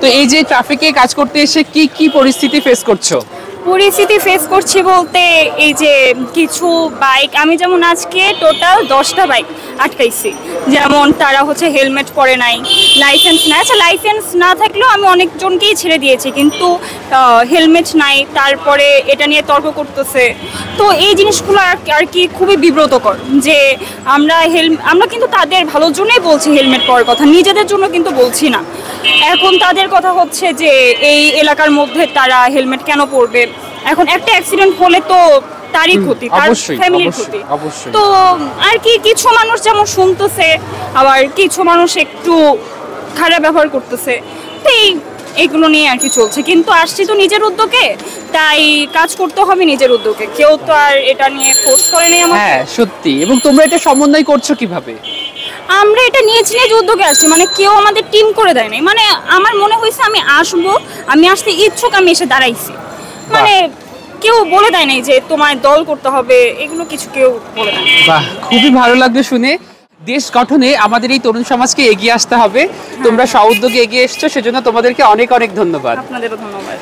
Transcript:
তো এই যে ট্রাফিকে কাজ করতে এসে কি কি পরিস্থিতি ফেস করছো? পরিস্থিতি ফেস করছি বলতে এই যে কিছু বাইক, আমি যেমন আজকে টোটাল 10টা বাইক আটকাইছি। যেমন তারা হচ্ছে হেলমেট পরে নাই, লাইসেন্স নাই। আচ্ছা, লাইসেন্স না থাকলেও আমি অনেকজনকেই ছেড়ে দিয়েছি, কিন্তু হেলমেট নাই, তারপরে এটা নিয়ে তর্ক করতেছে। তো এই জিনিসগুলো আর কি খুবই বিব্রতকর যে আমরা কিন্তু তাদের ভালোর জন্যই বলছি হেলমেট পরার কথা, নিজেদের জন্য কিন্তু বলছি না। এখন তাদের কথা হচ্ছে যে এই এলাকার মধ্যে তারা হেলমেট কেন পরবে? এখন একটা অ্যাক্সিডেন্ট হলে তো তারই ক্ষতি, তার ফ্যামিলির ক্ষতি। তো আর কি কিছু মানুষ যেমন শুনতেছে, আবার কিছু মানুষ একটু খারাপ ব্যবহার করতেছে। তো এইগুলো নিয়ে আর কি চলছে, কিন্তু আসছি তো নিজের উদ্যোগে, তাই কাজ করতে হবে নিজের উদ্যোগে। কেউ তো আর এটা নিয়ে ফোর্স করে নাই আমাকে। হ্যাঁ সত্যি। এবং তোমরা এটা সমন্বয় করছো কিভাবে? আমরা এটা নিজ উদ্যোগে আসছি, মানে কেউ আমাদের টিম করে দেয় নাই। মানে আমার মনে হয়েছে আমি আসবো, আমি আসতে ইচ্ছুক, আমি এসে দাঁড়াইছি। মানে কেউ বলে দেয় নাই যে তোমার দল করতে হবে, এগুলো কিছু কেউ বলে দেয়। বাহ, খুবই ভালো লাগলো শুনে। দেশ গঠনে আমাদের এই তরুণ সমাজকে এগিয়ে আসতে হবে। তোমরা স্ব উদ্যোগে এগিয়ে এসছো, সেজন্য তোমাদেরকে অনেক অনেক ধন্যবাদ। আপনাদেরও ধন্যবাদ।